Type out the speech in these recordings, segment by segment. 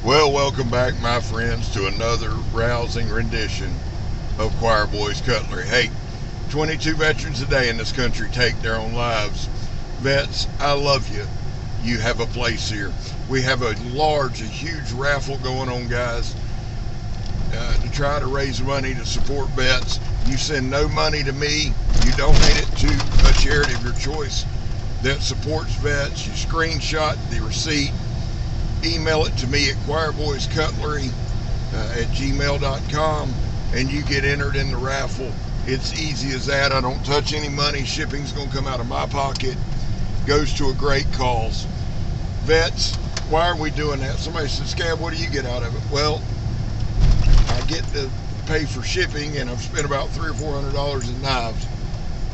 Well, welcome back, my friends, to another rousing rendition of Choir Boys Cutlery. Hey, 22 veterans a day in this country take their own lives. Vets, I love you. You have a place here. We have a huge raffle going on, guys, to try to raise money to support vets. You send no money to me. You donate it to a charity of your choice that supports vets. You screenshot the receipt. Email it to me at choirboyscutlery@gmail.com, and you get entered in the raffle. It's easy as that. I don't touch any money. Shipping's going to come out of my pocket. Goes to a great cause. Vets, why are we doing that? Somebody says, Scab, what do you get out of it? Well, I get to pay for shipping, and I've spent about $300 or $400 in knives.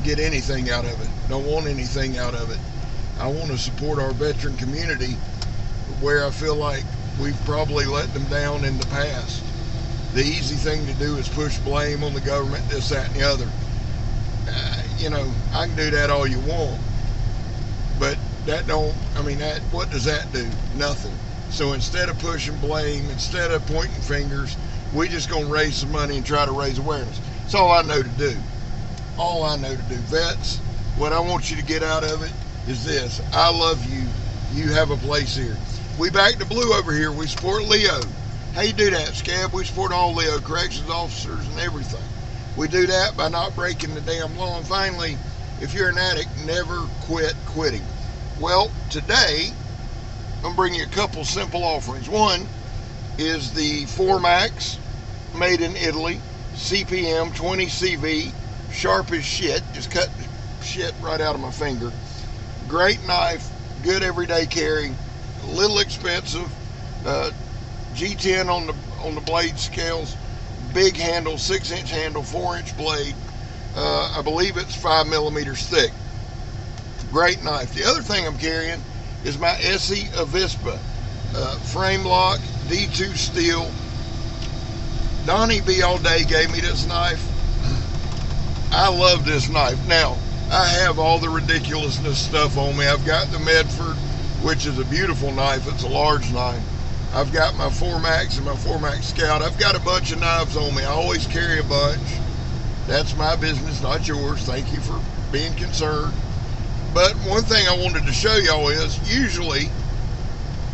Get anything out of it. Don't want anything out of it. I want to support our veteran community, where I feel like we've probably let them down in the past. The easy thing to do is push blame on the government, this, that, and the other. I can do that all you want, but what does that do? Nothing. So instead of pushing blame, instead of pointing fingers, we just gonna raise some money and try to raise awareness. That's all I know to do. All I know to do. Vets, what I want you to get out of it is this: I love you. You have a place here. We back to blue over here. We support Leo. How you do that, Scab? We support all Leo corrections officers and everything. We do that by not breaking the damn law. And finally, if you're an addict, never quit quitting. Well, today, I'm going to bring you a couple simple offerings. One is the Formax, made in Italy, CPM 20 CV, sharp as shit. Just cut shit right out of my finger. Great knife, good everyday carry. A little expensive. G10 on the blade scales. Big handle, 6-inch handle, 4-inch blade. I believe it's 5 millimeters thick. Great knife. The other thing I'm carrying is my Essie Avispa frame lock, D2 steel. Donnie B all day gave me this knife. I love this knife. Now, I have all the ridiculousness stuff on me. I've got the Medford, which is a beautiful knife. It's a large knife. I've got my Formax and my Formax Scout. I've got a bunch of knives on me. I always carry a bunch. That's my business, not yours. Thank you for being concerned. But one thing I wanted to show y'all is, usually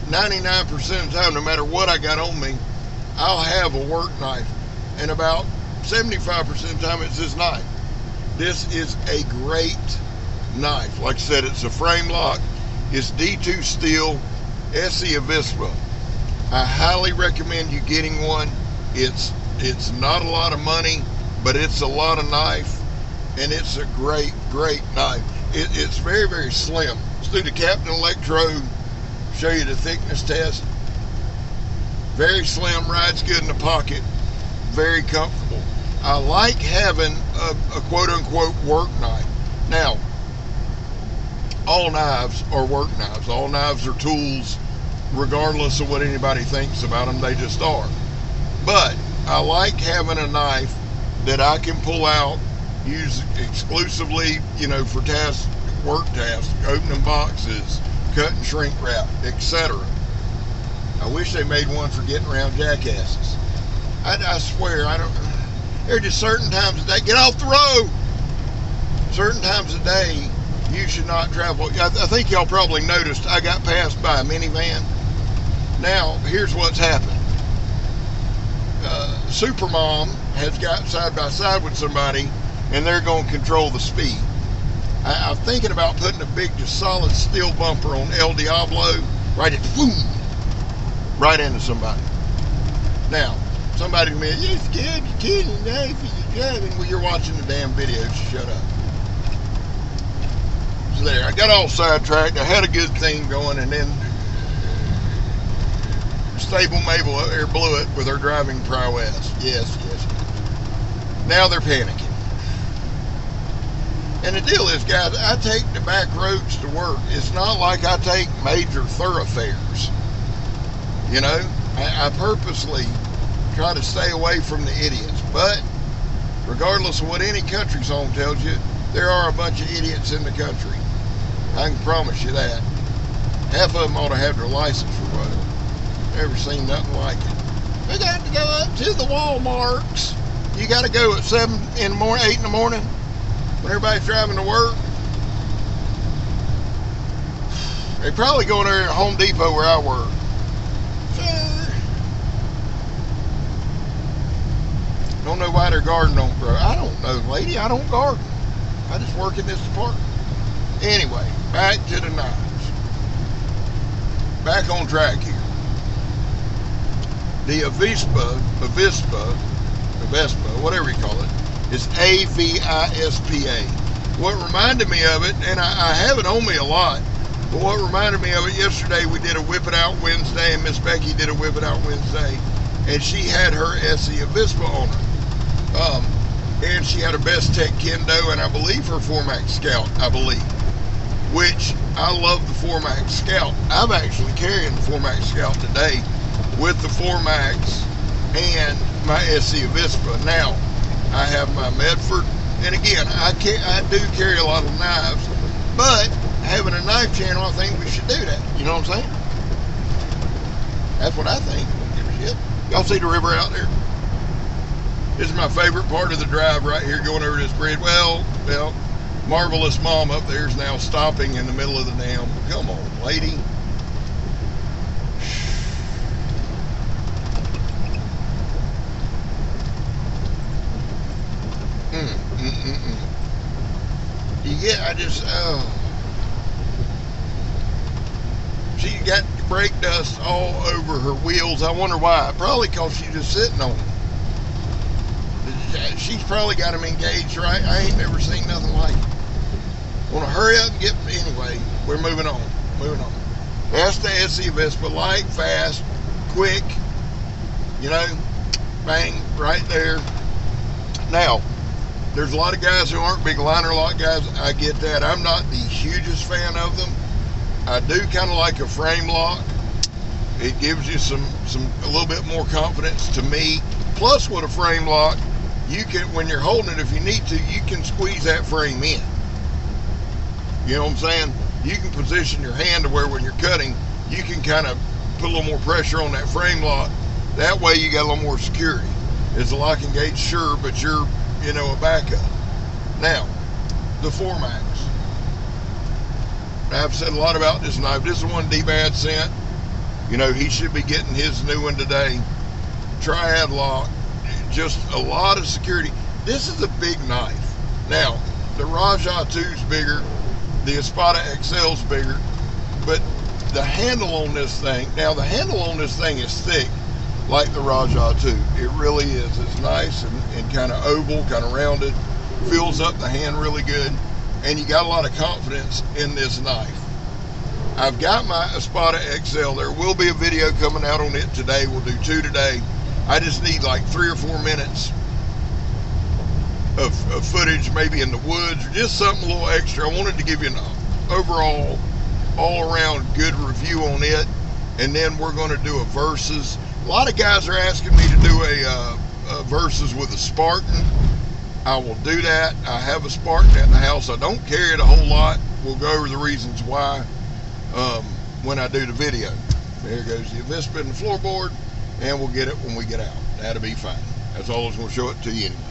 99% of the time, no matter what I got on me, I'll have a work knife. And about 75% of the time, it's this knife. This is a great knife. Like I said, it's a frame lock. It's D2 steel, Essie Avispa. I highly recommend you getting one. It's not a lot of money, but it's a lot of knife, and it's a great knife. It's very, very slim. Let's do the Captain Electrode, show you the thickness test. Very slim, rides good in the pocket, very comfortable. I like having a quote-unquote work knife. Now, all knives are work knives. All knives are tools, regardless of what anybody thinks about them. They just are. But I like having a knife that I can pull out, use exclusively, for tasks, work tasks, opening boxes, cut and shrink wrap, etc. I wish they made one for getting around jackasses. I swear, there are just certain times a day. Get off the road! Certain times a day, you should not travel. I think y'all probably noticed I got passed by a minivan. Now, here's what's happened. Supermom has got side by side with somebody, and they're going to control the speed. I'm thinking about putting a big, just solid steel bumper on El Diablo, right into somebody. Now, somebody may, you're scared, you're kidding, you're driving. Well, you're watching the damn video, so shut up. So there, I got all sidetracked. I had a good thing going, and then Stable Mabel up there blew it with her driving prowess. Yes. Now they're panicking. And the deal is, guys, I take the back roads to work. It's not like I take major thoroughfares. I purposely try to stay away from the idiots. But regardless of what any country song tells you, there are a bunch of idiots in the country. I can promise you that. Half of them ought to have their license revoked. Never seen nothing like it. We got to go up to the Walmarts. You got to go at 7 in the morning, 8 in the morning, when everybody's driving to work. They probably going there at Home Depot where I work. Don't know why their garden don't grow. I don't know, lady. I don't garden. I just work in this department. Anyway, back to the knives. Back on track here. The Avispa, whatever you call it, is A-V-I-S-P-A. What reminded me of it, and I have it on me a lot, but what reminded me of it, yesterday we did a Whip It Out Wednesday, and Miss Becky did a Whip It Out Wednesday, and she had her SE Avispa on her. And she had her Best Tech Kendo, and I believe her Formax Scout, which I love the Formax Scout. I'm actually carrying the Formax Scout today with the Formax and my SE Avispa. Now, I have my Medford, and again, I do carry a lot of knives, but having a knife channel, I think we should do that. You know what I'm saying? That's what I think. Don't give a shit. Y'all see the river out there? This is my favorite part of the drive right here, going over this bridge. Well, Marvelous Mom up there is now stopping in the middle of the dam. Come on, lady. She got brake dust all over her wheels. I wonder why. Probably because she's just sitting on them. She's probably got them engaged, right? I ain't never seen nothing like it. Want to hurry up and get, anyway, we're moving on. That's the SE Avispa, light, fast, quick, you know, bang, right there. Now, there's a lot of guys who aren't big liner lock guys. I get that. I'm not the hugest fan of them. I do kind of like a frame lock. It gives you a little bit more confidence to me. Plus, with a frame lock, you can, when you're holding it, if you need to, you can squeeze that frame in. You know what I'm saying? You can position your hand to where when you're cutting, you can kind of put a little more pressure on that frame lock. That way you got a little more security. It's a locking gauge, sure, but you're, you know, a backup. Now, the Formax. I've said a lot about this knife. This is one D-Bad sent. You know, he should be getting his new one today. Triad lock. Just a lot of security. This is a big knife. Now, the Raja 2's bigger. The Espada XL's bigger. But the handle on this thing, now the handle on this thing is thick like the Raja 2. It really is. It's nice and kind of oval, kind of rounded. Fills up the hand really good. And you got a lot of confidence in this knife. I've got my Espada XL. There will be a video coming out on it today. We'll do 2 today. I just need like 3 or 4 minutes of footage, maybe in the woods, or just something a little extra. I wanted to give you an overall, all-around good review on it, and then we're going to do a versus. A lot of guys are asking me to do a versus with a Spartan. I will do that. I have a Spartan at the house. I don't carry it a whole lot. We'll go over the reasons why when I do the video. There goes the Avispa and the floorboard, and we'll get it when we get out. That'll be fine. That's all I was going to show it to you anyway.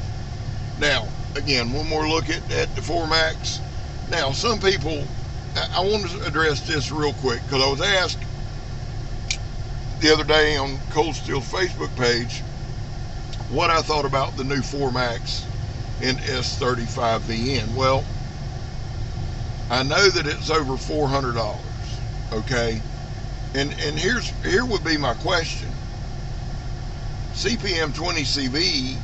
Now, again, one more look at the Formax. Now, some people, I want to address this real quick, because I was asked the other day on Cold Steel's Facebook page what I thought about the new Formax in S35VN. Well, I know that it's over $400, okay? And here would be my question. CPM 20CV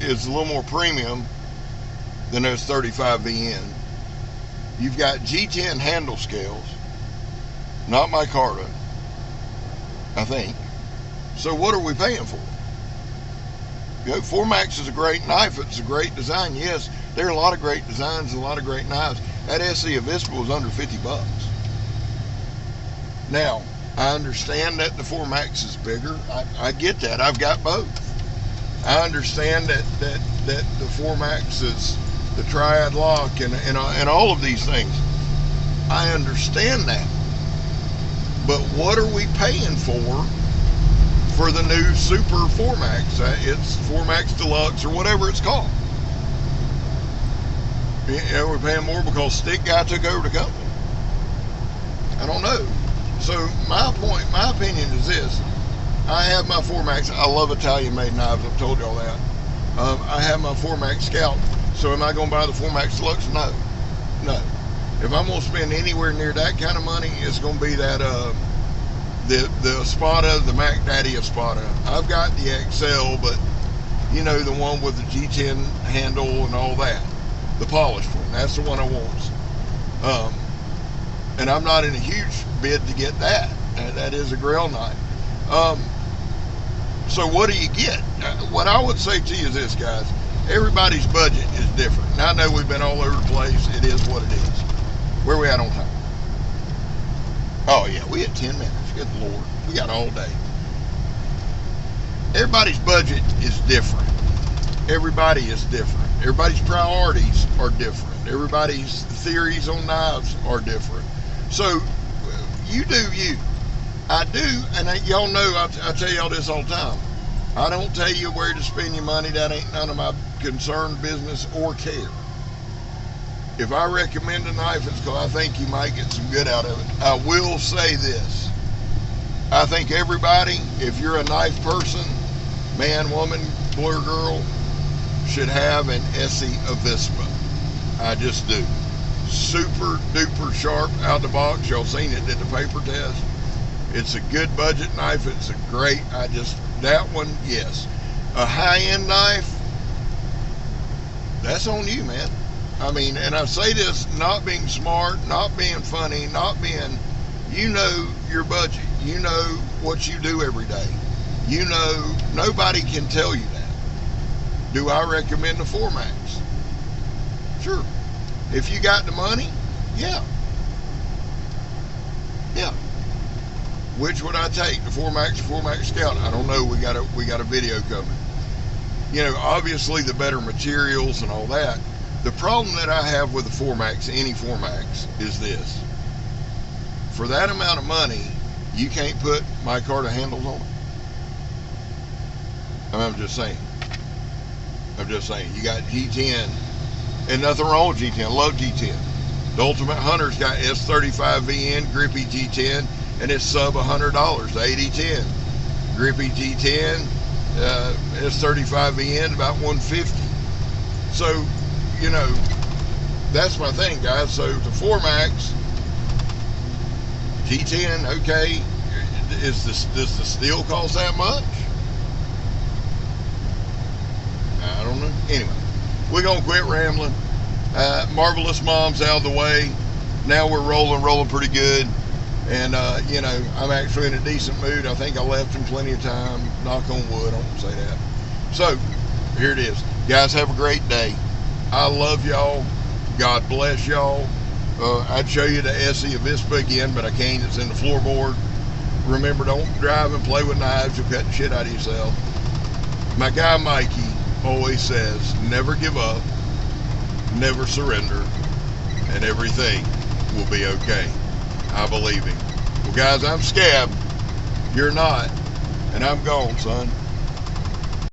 is a little more premium than S35VN. You've got G10 handle scales, not micarta, I think. So what are we paying for? You know, Formax is a great knife. It's a great design. Yes, there are a lot of great designs and a lot of great knives. That SE Avispa was under 50 bucks. Now, I understand that the Formax is bigger. I get that. I've got both. I understand that the Formax is the triad lock and all of these things. I understand that. But what are we paying for the new Super Formax? It's Formax Deluxe or whatever it's called. We're paying more because Stick Guy took over the company. I don't know. So my opinion is this. I have my Formax. I love Italian made knives. I've told y'all that. I have my Formax Scout. So am I going to buy the Formax Deluxe? No. No. If I'm going to spend anywhere near that kind of money, it's going to be that the Espada, the Mac Daddy Espada. I've got the XL, but you know, the one with the G10 handle and all that. The polished one. That's the one I want. And I'm not in a huge bid to get that. That is a grill knife. So what do you get? What I would say to you is this, guys. Everybody's budget is different. Now, I know we've been all over the place. It is what it is. Where are we at on time? Oh, yeah, we had 10 minutes. Good Lord. We got all day. Everybody's budget is different. Everybody is different. Everybody's priorities are different. Everybody's theories on knives are different. So, you do you. I do, and y'all know, I tell y'all this all the time. I don't tell you where to spend your money. That ain't none of my concern, business, or care. If I recommend a knife, it's because I think you might get some good out of it. I will say this. I think everybody, if you're a knife person, man, woman, boy or girl, should have an Essie Avispa. I just do. Super duper sharp out the box. Y'all seen it, did the paper test. It's a good budget knife. It's a great, that one, yes. A high-end knife, that's on you, man. I mean, and I say this not being smart, not being funny, not being, you know your budget. You know what you do every day. You know, nobody can tell you that. Do I recommend the Formax? Sure. If you got the money, yeah. Yeah. Which would I take? The Formax or Formax Scout? I don't know. We got a video coming. You know, obviously the better materials and all that. The problem that I have with the Formax, any Formax, is this. For that amount of money, you can't put micarta handles on it. I'm just saying. You got G10, and nothing wrong with G10. I love G10. The Ultimate Hunter's got S35VN, grippy G10, and it's sub $100, the 8010. Grippy G10, S35VN, about $150. So, you know, that's my thing, guys. So the Formax, G10, okay, does the steel cost that much? I don't know. Anyway, we're going to quit rambling. Marvelous Mom's out of the way. Now we're rolling pretty good. And, you know, I'm actually in a decent mood. I think I left him plenty of time. Knock on wood, I won't say that. So, here it is. Guys, have a great day. I love y'all. God bless y'all. I'd show you the Essie Avispa again, but I can't. It's in the floorboard. Remember, don't drive and play with knives. You'll cut the shit out of yourself. My guy Mikey always says, never give up, never surrender, and everything will be okay. I believe him. Well, guys, I'm Scab. You're not. And I'm gone, son.